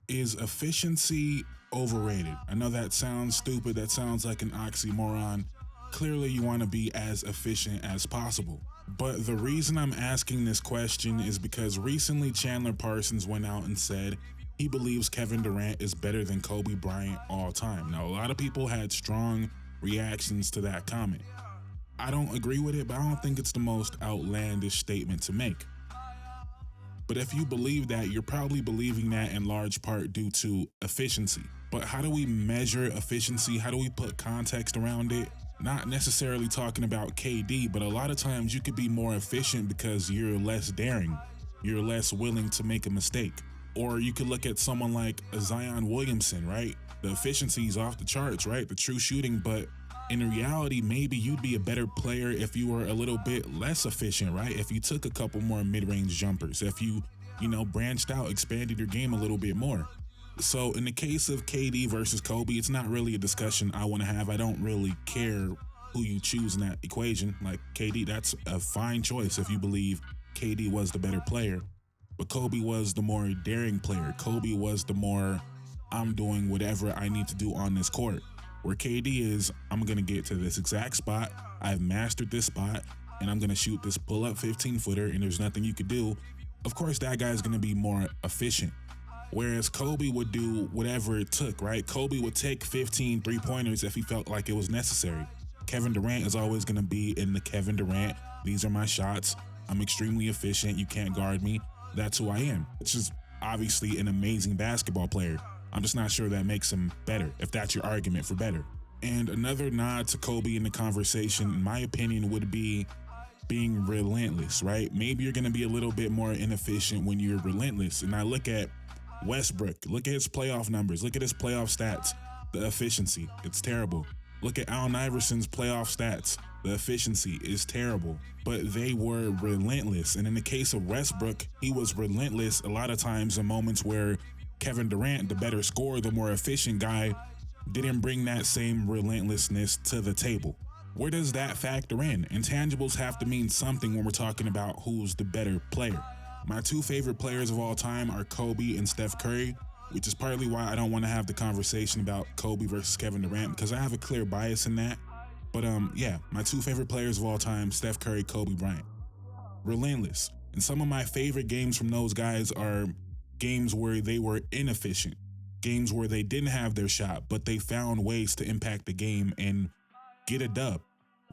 Is efficiency overrated? I know that sounds stupid, that sounds like an oxymoron. Clearly, you want to be as efficient as possible. But the reason I'm asking this question is because recently Chandler Parsons went out and said he believes Kevin Durant is better than Kobe Bryant all time. Now, a lot of people had strong reactions to that comment. I don't agree with it, but I don't think it's the most outlandish statement to make. But if you believe that, you're probably believing that in large part due to efficiency. But how do we measure efficiency? How do we put context around it? Not necessarily talking about KD, but a lot of times you could be more efficient because you're less daring. You're less willing to make a mistake. Or you could look at someone like Zion Williamson, right? The efficiency is off the charts, right? The true shooting, but in reality, maybe you'd be a better player if you were a little bit less efficient, right? If you took a couple more mid-range jumpers, if you branched out, expanded your game a little bit more. So in the case of KD versus Kobe, it's not really a discussion I want to have. I don't really care who you choose in that equation. Like KD, that's a fine choice if you believe KD was the better player. But Kobe was the more daring player. Kobe was the more, I'm doing whatever I need to do on this court. Where KD is, I'm going to get to this exact spot, I've mastered this spot, and I'm going to shoot this pull-up 15-footer, and there's nothing you could do. Of course, that guy's going to be more efficient. Whereas Kobe would do whatever it took, right? Kobe would take 15 three-pointers if he felt like it was necessary. Kevin Durant is always going to be in the Kevin Durant, these are my shots, I'm extremely efficient, you can't guard me, that's who I am. Which is obviously an amazing basketball player. I'm just not sure that makes him better, if that's your argument for better. And another nod to Kobe in the conversation, in my opinion, would be being relentless, right? Maybe you're going to be a little bit more inefficient when you're relentless. And I look at Westbrook, look at his playoff numbers, look at his playoff stats, the efficiency, it's terrible. Look at Allen Iverson's playoff stats, the efficiency is terrible. But they were relentless. And in the case of Westbrook, he was relentless a lot of times in moments where Kevin Durant, the better scorer, the more efficient guy, didn't bring that same relentlessness to the table. Where does that factor in? Intangibles have to mean something when we're talking about who's the better player. My two favorite players of all time are Kobe and Steph Curry, which is partly why I don't want to have the conversation about Kobe versus Kevin Durant, because I have a clear bias in that. But yeah, my two favorite players of all time, Steph Curry, Kobe Bryant. Relentless. And some of my favorite games from those guys are games where they were inefficient, games where they didn't have their shot, but they found ways to impact the game and get a dub.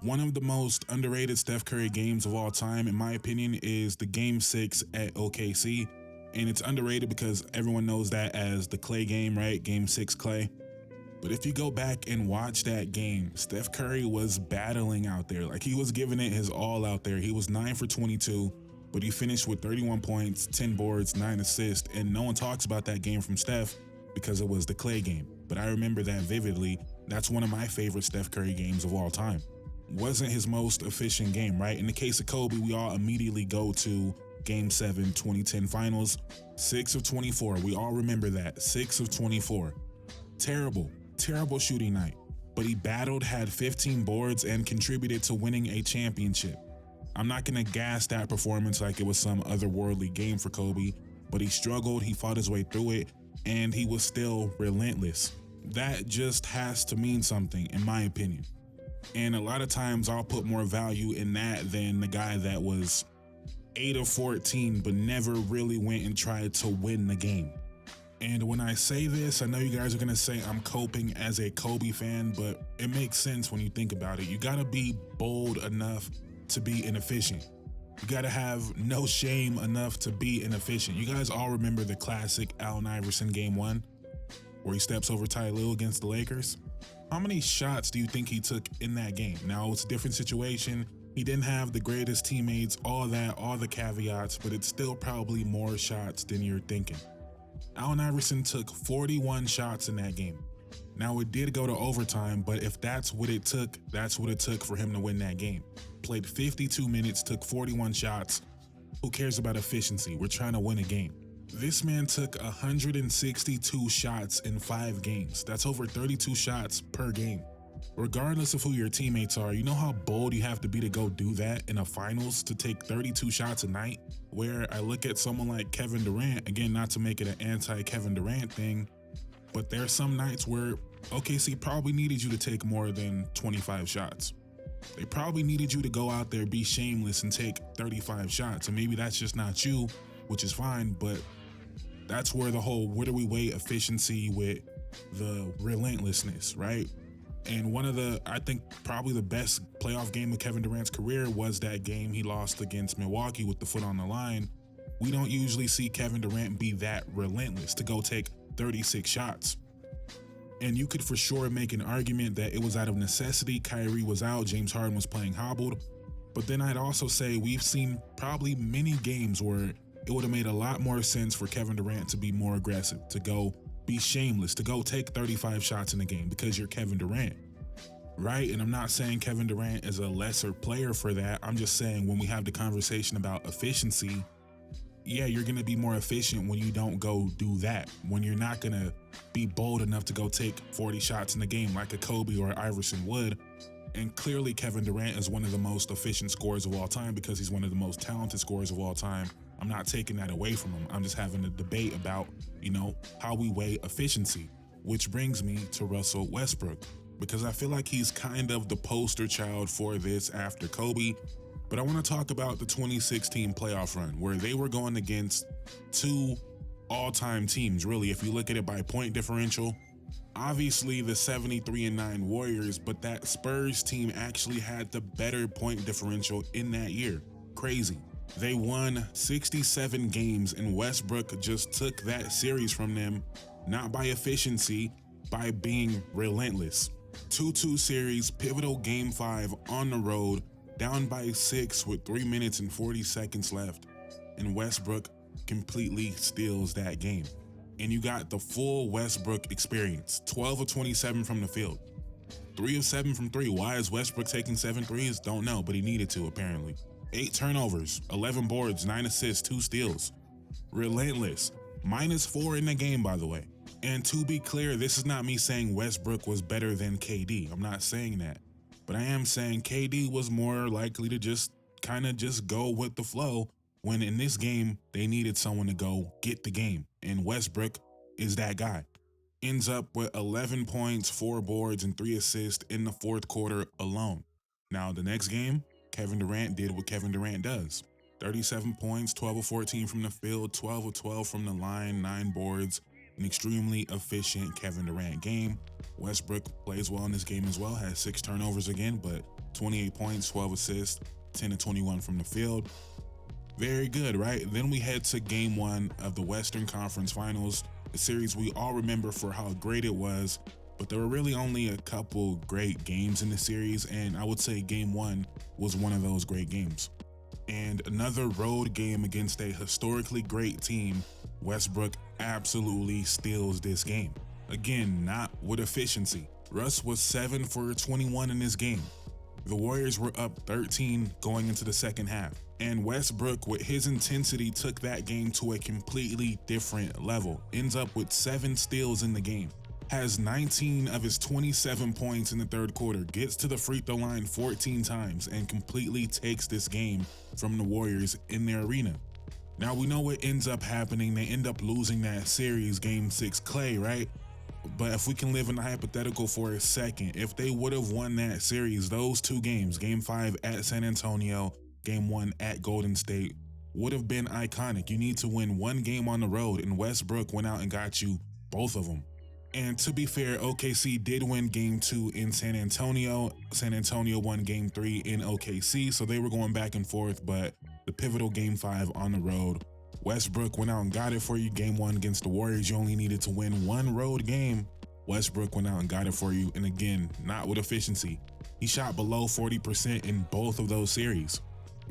One of the most underrated Steph Curry games of all time, in my opinion, is the Game 6 at OKC. And it's underrated because everyone knows that as the Clay game, right? Game 6 Clay. But if you go back and watch that game, Steph Curry was battling out there. Like, he was giving it his all out there. He was 9 for 22. But he finished with 31 points, 10 boards, 9 assists, and no one talks about that game from Steph because it was the Clay game. But I remember that vividly. That's one of my favorite Steph Curry games of all time. Wasn't his most efficient game, right? In the case of Kobe, we all immediately go to Game 7, 2010 Finals, 6 of 24. We all remember that, 6 of 24. Terrible shooting night. But he battled, had 15 boards, and contributed to winning a championship. I'm not going to gas that performance like it was some otherworldly game for Kobe, but he struggled, he fought his way through it, and he was still relentless. That just has to mean something, in my opinion. And a lot of times I'll put more value in that than the guy that was 8 of 14 but never really went and tried to win the game. And when I say this, I know you guys are going to say I'm coping as a Kobe fan, but it makes sense when you think about it. You got to be bold enough to be inefficient. You gotta have no shame enough to be inefficient. You guys all remember the classic Allen Iverson Game 1 where he steps over Ty Lue against the Lakers? How many shots do you think he took in that game? Now, it's a different situation. He didn't have the greatest teammates, all the caveats, but it's still probably more shots than you're thinking. Allen Iverson took 41 shots in that game. Now, it did go to overtime, but if that's what it took, that's what it took for him to win that game. Played 52 minutes, took 41 shots. Who cares about efficiency? We're trying to win a game. This man took 162 shots in 5 games. That's over 32 shots per game. Regardless of who your teammates are, you know how bold you have to be to go do that in a finals, to take 32 shots a night? Where I look at someone like Kevin Durant, again, not to make it an anti-Kevin Durant thing, but there's some nights where OKC probably needed you to take more than 25 shots. They probably needed you to go out there, be shameless, and take 35 shots. And maybe that's just not you, which is fine, but that's where the whole where do we weigh efficiency with the relentlessness, right? And one of the, I think probably the best playoff game of Kevin Durant's career was that game he lost against Milwaukee with the foot on the line. We don't usually see Kevin Durant be that relentless to go take 36 shots. And you could for sure make an argument that it was out of necessity. Kyrie was out, James Harden was playing hobbled. But then I'd also say we've seen probably many games where it would have made a lot more sense for Kevin Durant to be more aggressive, to go be shameless, to go take 35 shots in a game because you're Kevin Durant, right? And I'm not saying Kevin Durant is a lesser player for that. I'm just saying when we have the conversation about efficiency, yeah, you're going to be more efficient when you don't go do that, when you're not going to be bold enough to go take 40 shots in a game like a Kobe or Iverson would. And clearly Kevin Durant is one of the most efficient scorers of all time because he's one of the most talented scorers of all time. I'm not taking that away from him. I'm just having a debate about, how we weigh efficiency, which brings me to Russell Westbrook, because I feel like he's kind of the poster child for this after Kobe. But I want to talk about the 2016 playoff run where they were going against two all-time teams, really, if you look at it by point differential. Obviously the 73-9 Warriors, but that Spurs team actually had the better point differential in that year. Crazy. They won 67 games and Westbrook just took that series from them, not by efficiency, by being relentless. 2-2 series, pivotal game 5 on the road, down by 6 with 3 minutes and 40 seconds left, and Westbrook completely steals that game. And you got the full Westbrook experience, 12 of 27 from the field, 3 of 7 from 3. Why is Westbrook taking 7 threes? Don't know, but he needed to apparently. 8 turnovers, 11 boards, 9 assists, 2 steals. Relentless. -4 in the game, by the way. And to be clear, this is not me saying Westbrook was better than KD. I'm not saying that. But I am saying KD was more likely to just go with the flow when in this game, they needed someone to go get the game. And Westbrook is that guy. Ends up with 11 points, 4 boards, and 3 assists in the fourth quarter alone. Now, the next game, Kevin Durant did what Kevin Durant does. 37 points, 12 of 14 from the field, 12 of 12 from the line, 9 boards, an extremely efficient Kevin Durant game. Westbrook plays well in this game as well, has 6 turnovers again, but 28 points, 12 assists, 10 of 21 from the field. Very good, right? Then we head to game 1 of the Western Conference Finals, a series we all remember for how great it was, but there were really only a couple great games in the series, and I would say game 1 was one of those great games. And another road game against a historically great team, Westbrook absolutely steals this game. Again, not with efficiency. Russ was 7 for 21 in this game. The Warriors were up 13 going into the second half. And Westbrook, with his intensity, took that game to a completely different level. Ends up with 7 steals in the game. Has 19 of his 27 points in the third quarter, gets to the free throw line 14 times, and completely takes this game from the Warriors in their arena. Now we know what ends up happening. They end up losing that series, game 6 Clay, right? But if we can live in the hypothetical for a second, if they would have won that series, those 2 games, game 5 at San Antonio, game 1 at Golden State, would have been iconic. You need to win 1 game on the road, and Westbrook went out and got you both of them. And to be fair, OKC did win game 2 in San Antonio. San Antonio won game 3 in OKC, so they were going back and forth, but the pivotal game 5 on the road, Westbrook went out and got it for you. Game 1 against the Warriors, you only needed to win 1 road game. Westbrook went out and got it for you, and again, not with efficiency. He shot below 40% in both of those series.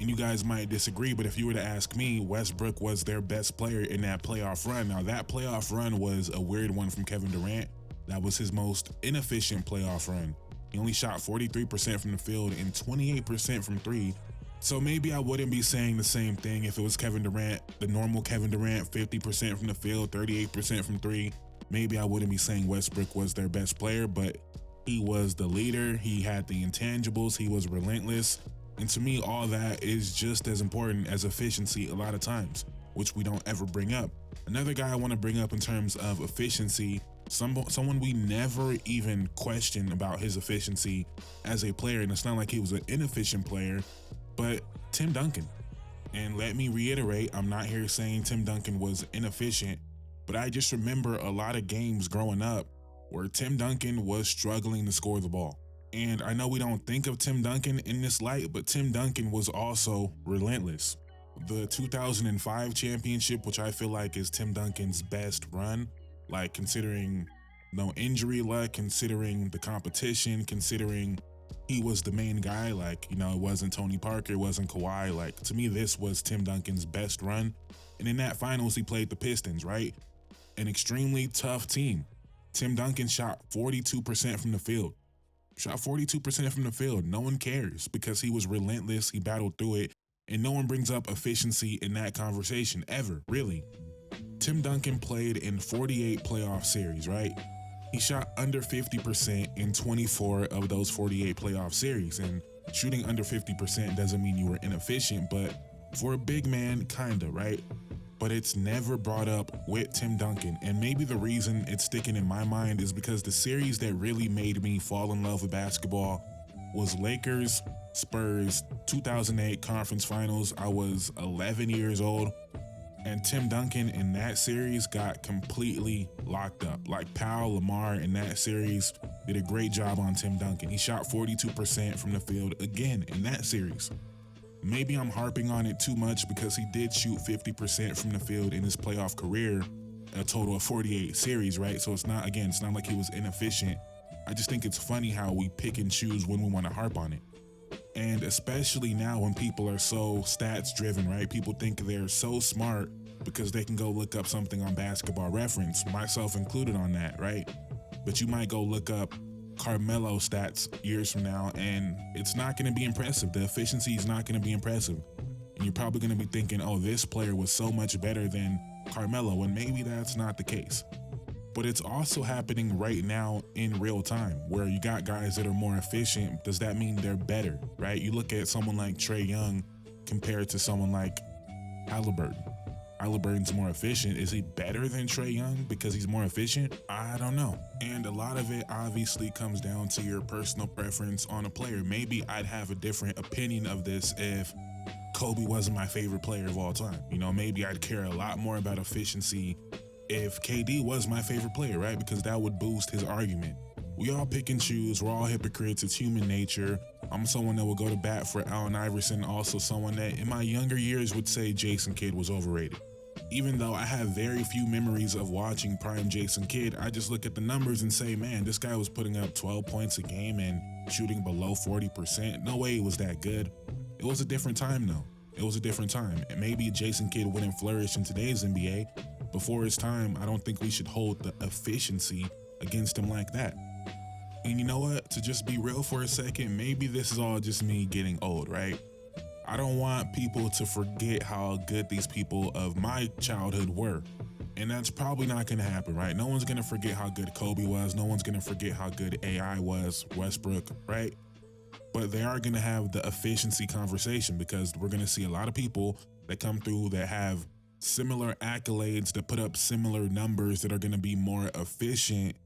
And you guys might disagree, but if you were to ask me, Westbrook was their best player in that playoff run. Now, that playoff run was a weird one from Kevin Durant. That was his most inefficient playoff run. He only shot 43% from the field and 28% from 3. So maybe I wouldn't be saying the same thing if it was Kevin Durant, the normal Kevin Durant, 50% from the field, 38% from 3. Maybe I wouldn't be saying Westbrook was their best player, but He was the leader, he had the intangibles, he was relentless. And to me, all that is just as important as efficiency a lot of times, which we don't ever bring up. Another guy I want to bring up in terms of efficiency, someone we never even questioned about his efficiency as a player, and it's not like he was an inefficient player, but Tim Duncan. And let me reiterate, I'm not here saying Tim Duncan was inefficient, but I just remember a lot of games growing up where Tim Duncan was struggling to score the ball. And I know we don't think of Tim Duncan in this light, but Tim Duncan was also relentless. The 2005 championship, which I feel like is Tim Duncan's best run, like considering no injury luck, considering the competition, considering he was the main guy, like, you know, it wasn't Tony Parker, it wasn't Kawhi. Like, to me, this was Tim Duncan's best run. And in that finals, he played the Pistons, right? An extremely tough team. Tim Duncan shot 42% from the field. Shot 42% from the field. No one cares because he was relentless. He battled through it. And no one brings up efficiency in that conversation ever, really. Tim Duncan played in 48 playoff series, right? He shot under 50% in 24 of those 48 playoff series. And shooting under 50% doesn't mean you were inefficient, but for a big man, kinda, right? But it's never brought up with Tim Duncan. And maybe the reason it's sticking in my mind is because the series that really made me fall in love with basketball was Lakers, Spurs, 2008 conference finals. I was 11 years old. And Tim Duncan in that series got completely locked up. Like Powell, Lamar in that series did a great job on Tim Duncan. He shot 42% from the field again in that series. Maybe I'm harping on it too much because he did shoot 50% from the field in his playoff career, a total of 48 series, right? So it's not like he was inefficient. I just think it's funny how we pick and choose when we want to harp on it. And especially now when people are so stats driven, right? People think they're so smart because they can go look up something on Basketball Reference, myself included on that, right? But you might go look up Carmelo stats years from now and it's not going to be impressive. The efficiency is not going to be impressive. And you're probably going to be thinking, oh, this player was so much better than Carmelo, when maybe that's not the case. But it's also happening right now in real time where you got guys that are more efficient. Does that mean they're better, right? You look at someone like Trae Young compared to someone like Halliburton. Halliburton's more efficient. Is he better than Trae Young because he's more efficient? I don't know. And a lot of it obviously comes down to your personal preference on a player. Maybe I'd have a different opinion of this if Kobe wasn't my favorite player of all time. You know, maybe I'd care a lot more about efficiency if KD was my favorite player, right? Because that would boost his argument. We all pick and choose. We're all hypocrites. It's human nature. I'm someone that will go to bat for Allen Iverson, also someone that in my younger years would say Jason Kidd was overrated. Even though I have very few memories of watching prime Jason Kidd, I just look at the numbers and say, man, this guy was putting up 12 points a game and shooting below 40%. No way he was that good. It was a different time though. It was a different time. And maybe Jason Kidd wouldn't flourish in today's NBA. Before his time, I don't think we should hold the efficiency against him like that. And you know what? To just be real for a second, maybe this is all just me getting old, right? I don't want people to forget how good these people of my childhood were. And that's probably not going to happen, right? No one's going to forget how good Kobe was. No one's going to forget how good AI was, Westbrook, right? But they are going to have the efficiency conversation because we're going to see a lot of people that come through that have similar accolades, that put up similar numbers, that are going to be more efficient.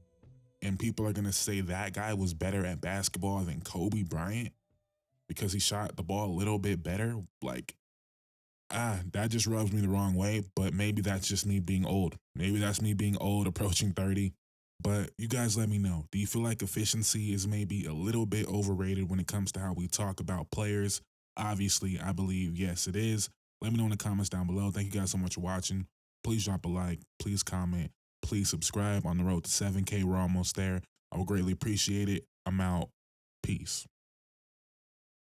And people are going to say that guy was better at basketball than Kobe Bryant because he shot the ball a little bit better. Like, that just rubs me the wrong way. But maybe that's just me being old. Maybe that's me being old, approaching 30. But you guys let me know. Do you feel like efficiency is maybe a little bit overrated when it comes to how we talk about players? Obviously, I believe yes, it is. Let me know in the comments down below. Thank you guys so much for watching. Please drop a like. Please comment. Please subscribe. On the road to 7K, we're almost there. I would greatly appreciate it. I'm out. Peace.